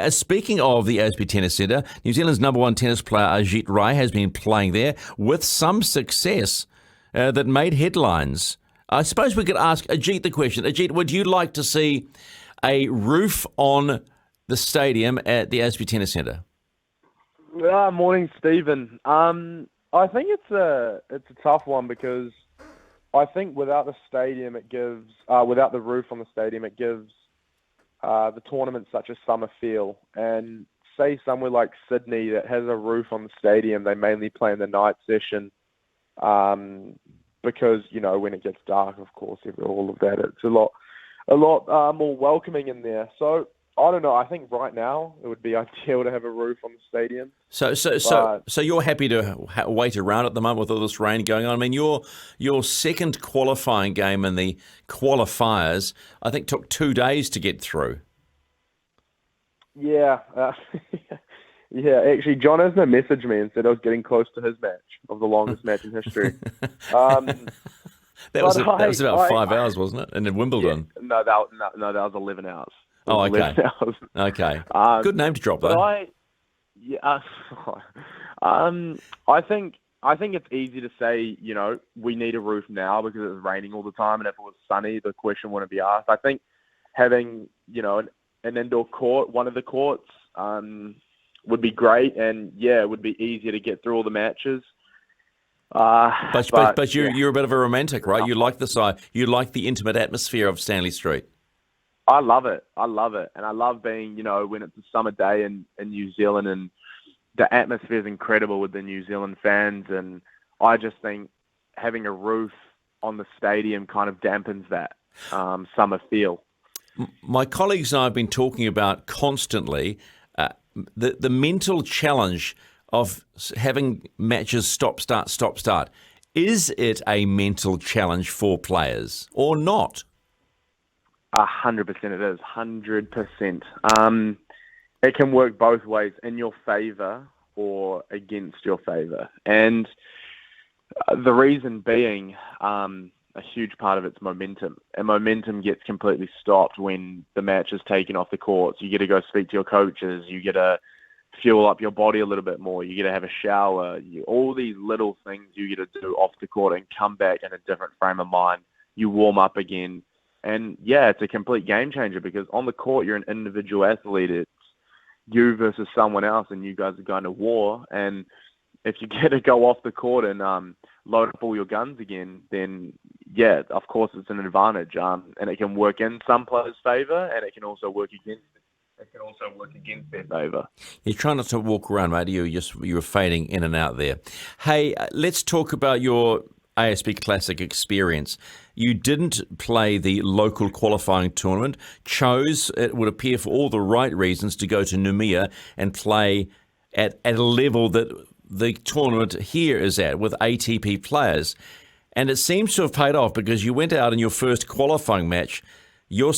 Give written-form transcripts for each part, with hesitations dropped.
Speaking of the ASB Tennis Centre, New Zealand's number one tennis player Ajeet Rai has been playing there with some success that made headlines. I suppose we could ask Ajeet the question. Ajeet, would you like to see a roof on the stadium at the ASB Tennis Centre? Morning, Stephen. I think it's a tough one because I think without the stadium, without the roof on the stadium, it gives the tournament such a summer feel. And say somewhere like Sydney that has a roof on the stadium, they mainly play in the night session because when it gets dark, of course, all of that, it's a lot more welcoming in there. So I don't know. I think right now it would be ideal to have a roof on the stadium. So you're happy to wait around at the moment with all this rain going on? I mean, your second qualifying game in the qualifiers, I think, took 2 days to get through. Yeah. Yeah, actually, John Isner messaged me and said I was getting close to his match of the longest match in history. That was about 5 hours, wasn't it? And in Wimbledon. Yeah, no, that was 11 hours. Oh, okay. 11 hours. Okay. Good name to drop, though. I think it's easy to say, we need a roof now because it's raining all the time, and if it was sunny, the question wouldn't be asked. I think having, an indoor court, one of the courts, would be great, and it would be easier to get through all the matches. But you're a bit of a romantic, right? You like the side, you like the intimate atmosphere of Stanley Street. I love it. And I love being, when it's a summer day in New Zealand, and the atmosphere is incredible with the New Zealand fans. And I just think having a roof on the stadium kind of dampens that summer feel. My colleagues and I have been talking about constantly the mental challenge of having matches stop, start. Is it a mental challenge for players or not? 100% it is. 100%. It can work both ways, in your favour or against your favour. And the reason being, a huge part of it's momentum. And momentum gets completely stopped when the match is taken off the courts. You get to go speak to your coaches. You get to fuel up your body a little bit more. You get to have a shower. All these little things you get to do off the court and come back in a different frame of mind. You warm up again. And it's a complete game changer because on the court, you're an individual athlete. It's you versus someone else, and you guys are going to war. And if you get to go off the court and load up all your guns again, then of course it's an advantage. And it can work in some players' favour, and it can also work against their favour. You're trying not to walk around, mate. You were fading in and out there. Hey, let's talk about your ASB Classic experience. You didn't play the local qualifying tournament, chose, it would appear for all the right reasons, to go to Noumea and play at a level that the tournament here is at with ATP players. And it seems to have paid off because you went out in your first qualifying match. You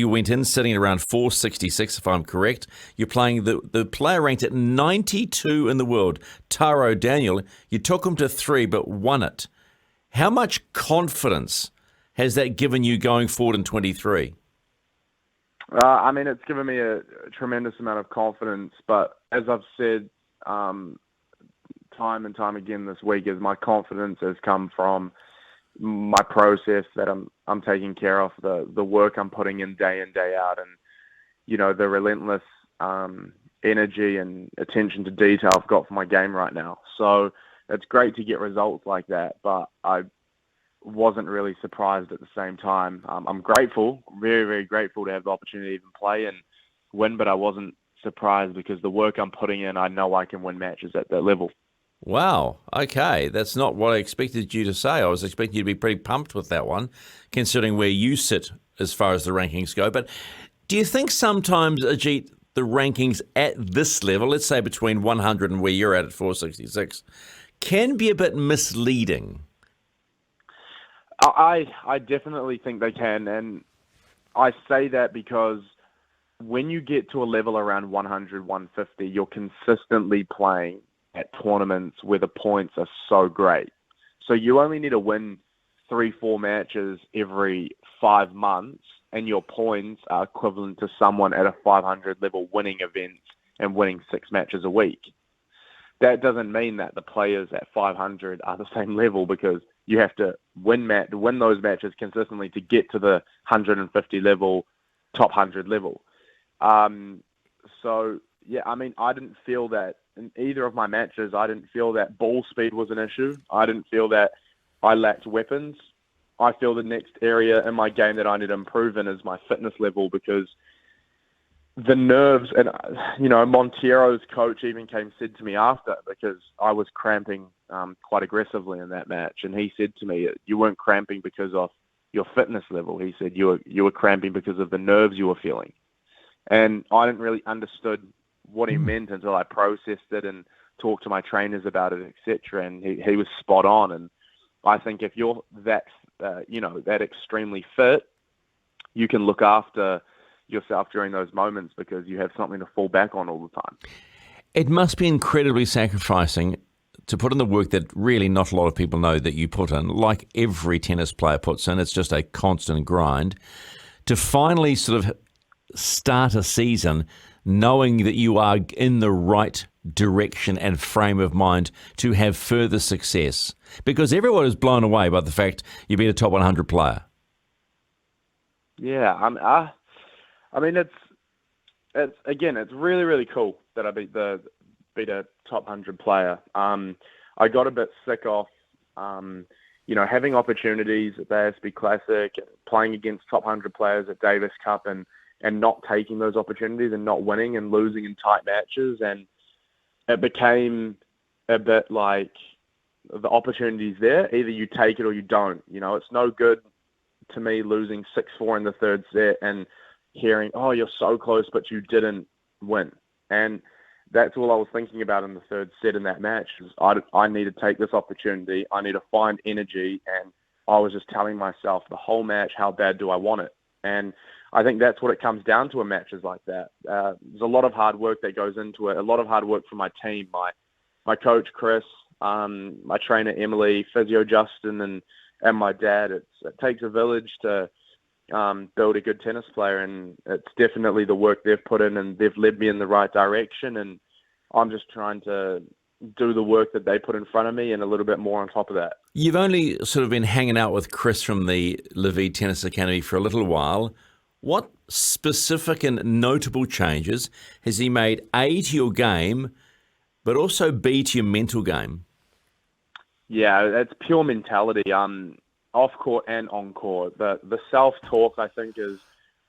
went in sitting around 466, if I'm correct. You're playing the player ranked at 92 in the world, Taro Daniel. You took him to 3 but won it. How much confidence has that given you going forward in 23? It's given me a tremendous amount of confidence. But as I've said time and time again this week, is my confidence has come from my process that I'm taking care of, the work I'm putting in day out, and the relentless energy and attention to detail I've got for my game right now. So it's great to get results like that, but I wasn't really surprised at the same time. I'm grateful, very, very grateful to have the opportunity to even play and win, but I wasn't surprised because the work I'm putting in, I know I can win matches at that level. Wow. Okay. That's not what I expected you to say. I was expecting you to be pretty pumped with that one, considering where you sit as far as the rankings go. But do you think sometimes, Ajeet, the rankings at this level, let's say between 100 and where you're at 466, can be a bit misleading? I definitely think they can. And I say that because when you get to a level around 100, 150, you're consistently playing at tournaments where the points are so great. So you only need to win 3-4 matches every 5 months, and your points are equivalent to someone at a 500 level winning events and winning 6 matches a week. That doesn't mean that the players at 500 are the same level, because you have to win those matches consistently to get to the 150 level, top 100 level. So, yeah, I mean, I didn't feel that in either of my matches. I didn't feel that ball speed was an issue. I didn't feel that I lacked weapons. I feel the next area in my game that I need to improve in is my fitness level, because the nerves, and Montero's coach even said to me after, because I was cramping quite aggressively in that match, and he said to me, you weren't cramping because of your fitness level. He said you were cramping because of the nerves you were feeling. And I didn't really understood what he meant until I processed it and talked to my trainers about it, etc. And he was spot on. And I think if you're that that extremely fit, you can look after yourself during those moments, because you have something to fall back on all the time. It must be incredibly sacrificing to put in the work that really not a lot of people know that you put in, like every tennis player puts in. It's just a constant grind. To finally sort of start a season knowing that you are in the right direction and frame of mind to have further success, because everyone is blown away by the fact you beat a top 100 player. Yeah, I mean, it's really, really cool that I beat a top 100 player. I got a bit sick of, having opportunities at the ASB Classic, playing against top 100 players at Davis Cup, and not taking those opportunities and not winning and losing in tight matches. And it became a bit like the opportunity's there. Either you take it or you don't. It's no good to me losing 6-4 in the third set and hearing, oh, you're so close, but you didn't win. And that's all I was thinking about in the third set in that match. Is I need to take this opportunity. I need to find energy. And I was just telling myself the whole match, how bad do I want it? And I think that's what it comes down to in matches like that. There's a lot of hard work that goes into it, a lot of hard work from my team, my coach, Chris, my trainer, Emily, physio, Justin, and my dad. It takes a village to build a good tennis player, and it's definitely the work they've put in, and they've led me in the right direction, and I'm just trying to do the work that they put in front of me and a little bit more on top of that. You've only sort of been hanging out with Chris from the Levy Tennis Academy for a little while. What specific and notable changes has he made, A, to your game, but also B, to your mental game? Yeah, it's pure mentality. Off court and on court. The self-talk, I think, has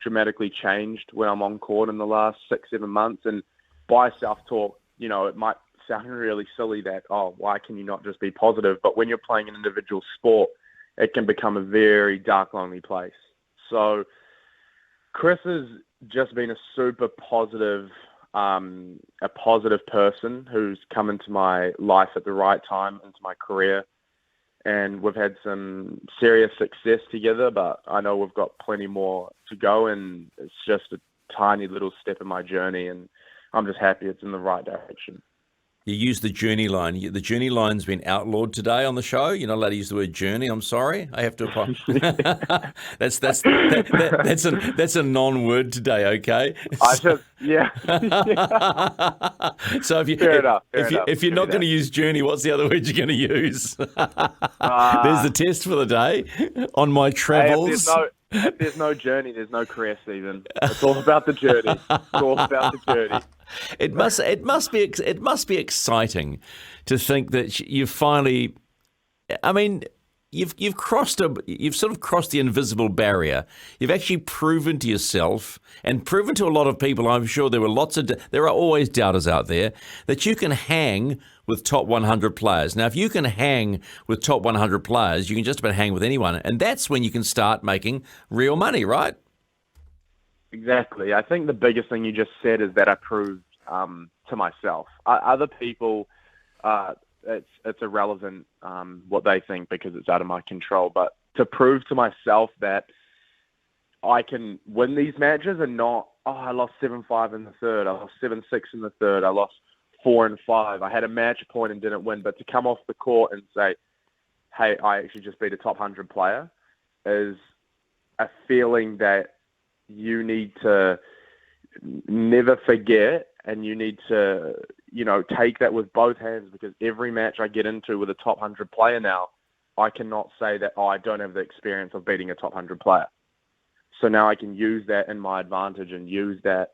dramatically changed when I'm on court in the last 6-7 months. And by self-talk, it might sound really silly that, oh, why can you not just be positive? But when you're playing an individual sport, it can become a very dark, lonely place. So Chris has just been a super positive, a positive person who's come into my life at the right time, into my career. And we've had some serious success together, but I know we've got plenty more to go, and it's just a tiny little step in my journey, and I'm just happy it's in the right direction. You use the journey line. The journey line's been outlawed today on the show. You're not allowed to use the word journey. I'm sorry. I have to apologize. that's a non-word today. Okay. Yeah. So if you're not going to use journey, what's the other word you're going to use? There's the test for the day on my travels. If there's no journey, there's no career, Stephen. It's all about the journey. It's all about the journey. It must be exciting to think that you finally. I mean, you've sort of crossed the invisible barrier. You've actually proven to yourself and proven to a lot of people. I'm sure there are always doubters out there that you can hang with top 100 players. Now, if you can hang with top 100 players, you can just about hang with anyone, and that's when you can start making real money, right? Exactly. I think the biggest thing you just said is that I proved to myself. Other people, it's irrelevant what they think, because it's out of my control. But to prove to myself that I can win these matches and not, I lost 7-5 in the third, I lost 7-6 in the third, I lost 4-5. I had a match point and didn't win. But to come off the court and say, hey, I actually just beat a top 100 player, is a feeling that you need to never forget, and you need to, take that with both hands, because every match I get into with a top 100 player now, I cannot say that, I don't have the experience of beating a top 100 player. So now I can use that in my advantage and use that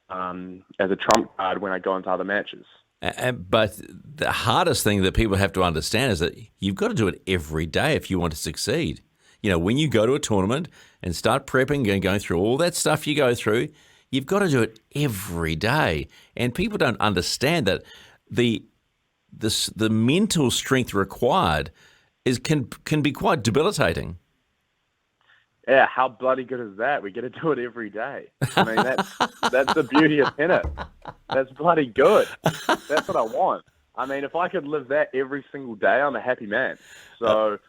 as a trump card when I go into other matches. But the hardest thing that people have to understand is that you've got to do it every day if you want to succeed. When you go to a tournament and start prepping and going through all that stuff you go through, you've got to do it every day. And people don't understand that the mental strength required can be quite debilitating. Yeah, how bloody good is that? We get to do it every day. I mean, that's the beauty of tennis. That's bloody good. That's what I want. I mean, if I could live that every single day, I'm a happy man. So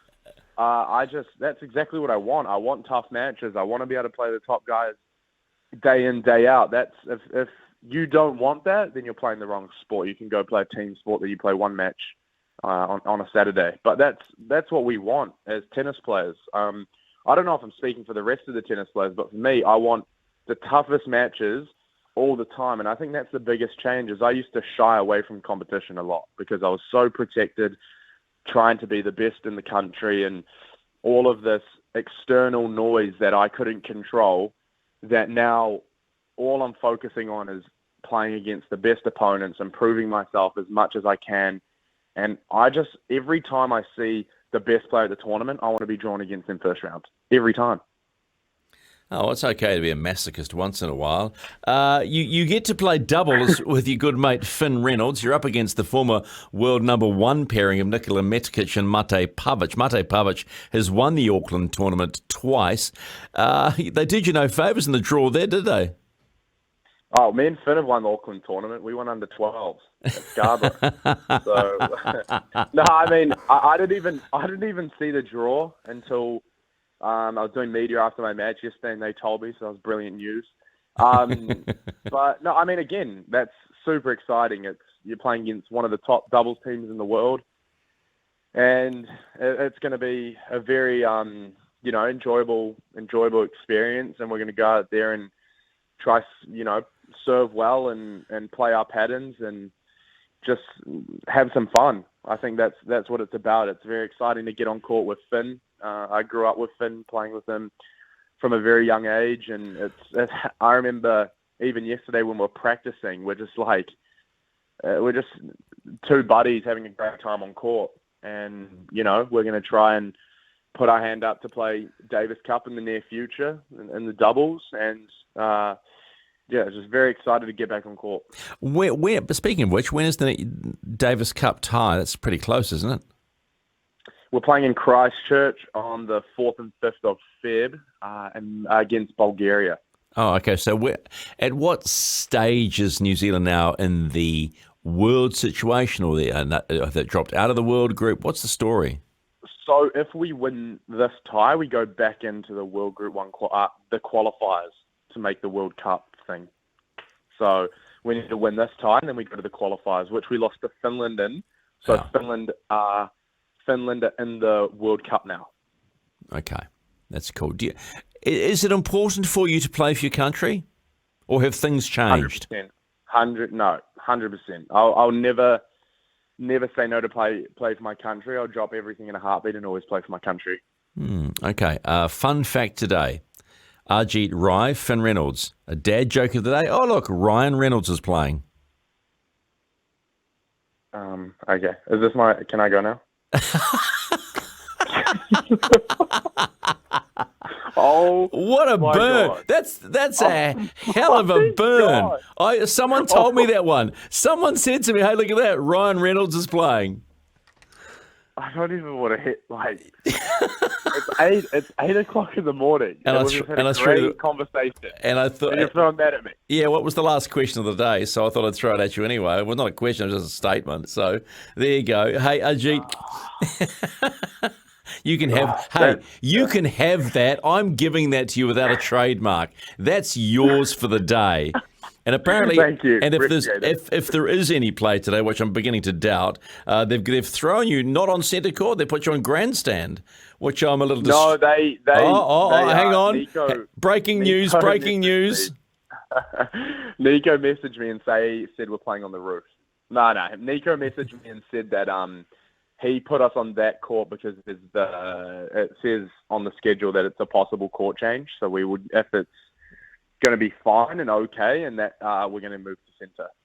that's exactly what I want. I want tough matches. I want to be able to play the top guys day in, day out. That's if you don't want that, then you're playing the wrong sport. You can go play a team sport that you play one match on a Saturday. But that's what we want as tennis players. I don't know if I'm speaking for the rest of the tennis players, but for me, I want the toughest matches all the time. And I think that's the biggest change. Is I used to shy away from competition a lot because I was so protected, trying to be the best in the country, and all of this external noise that I couldn't control, that now all I'm focusing on is playing against the best opponents, improving myself as much as I can. And every time I see the best player at the tournament, I want to be drawn against them first round. Every time. Oh, it's okay to be a masochist once in a while. You get to play doubles with your good mate Finn Reynolds. You're up against the former world number one pairing of Nikola Mekic and Mate Pavic. Mate Pavic has won the Auckland tournament twice. They did you no favours in the draw there, did they? Oh, me and Finn have won the Auckland tournament. We won under 12s at Scarborough. So, no, I mean, I didn't even see the draw until I was doing media after my match yesterday, and they told me, so it was brilliant news. But no, I mean, again, that's super exciting. You're playing against one of the top doubles teams in the world, and it's going to be a very enjoyable experience. And we're going to go out there and try, serve well and play our patterns and just have some fun. I think that's what it's about. It's very exciting to get on court with Finn. I grew up with Finn, playing with him from a very young age, and I remember even yesterday when we were practicing, we're just two buddies having a great time on court, and we're going to try and put our hand up to play Davis Cup in the near future in the doubles, and just very excited to get back on court. Speaking of which, when is the Davis Cup tie? That's pretty close, isn't it? We're playing in Christchurch on the 4th and 5th of Feb and against Bulgaria. Oh, okay. So at what stage is New Zealand now in the world situation, or have they dropped out of the world group? What's the story? So if we win this tie, we go back into the World Group 1, the qualifiers to make the World Cup thing. So we need to win this tie, and then we go to the qualifiers, which we lost to Finland in. So Finland are in the World Cup now. Okay, that's cool. Is it important for you to play for your country, or have things changed? 100%. 100%. I'll never say no to play for my country. I'll drop everything in a heartbeat and always play for my country. Okay. Fun fact today. Ajeet Rai, Finn Reynolds. A dad joke of the day. Oh, look, Ryan Reynolds is playing. Okay. Can I go now? Oh, what a burn! God. That's a hell of a burn. Someone told me that one. Someone said to me, "Hey, look at that! Ryan Reynolds is playing." I don't even want to hit it's 8 o'clock in the morning, and we've had a great conversation. And I thought, and you're throwing that at me. Yeah, what was the last question of the day? So I thought I'd throw it at you anyway. Well, not a question, it was just a statement. So there you go. Hey, Ajeet. You can have that. I'm giving that to you without a trademark. That's yours for the day. And apparently, Thank you. and Appreciate it. if there is any play today, which I'm beginning to doubt, they've thrown you not on centre court. They put you on grandstand, which I'm a little. No, they Hang on! Nico, Breaking news! Nico Breaking messaged news! Nico messaged me and said we're playing on the roof. No. Nico messaged me and said that he put us on that court because it says on the schedule that it's a possible court change. So we would, if it's going to be fine and okay, and that we're going to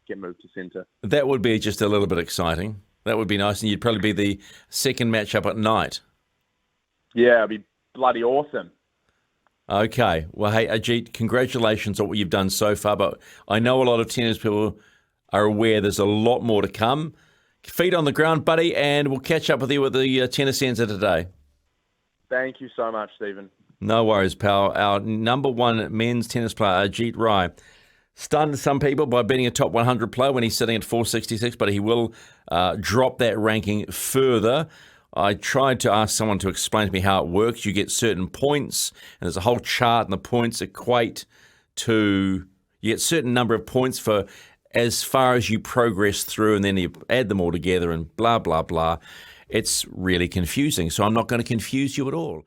get moved to centre. That would be just a little bit exciting. That would be nice, and you'd probably be the second matchup at night. Yeah, it'd be bloody awesome. Okay. Well, hey, Ajeet, congratulations on what you've done so far, but I know a lot of tennis people are aware there's a lot more to come. Feet on the ground, buddy, and we'll catch up with you with the tennis SENZ today. Thank you so much, Stephen. No worries, pal. Our number one men's tennis player, Ajeet Rai, stunned some people by beating a top 100 player when he's sitting at 466, but he will drop that ranking further. I tried to ask someone to explain to me how it works. You get certain points, and there's a whole chart, and the points equate to, you get a certain number of points for as far as you progress through, and then you add them all together and blah, blah, blah. It's really confusing, so I'm not going to confuse you at all.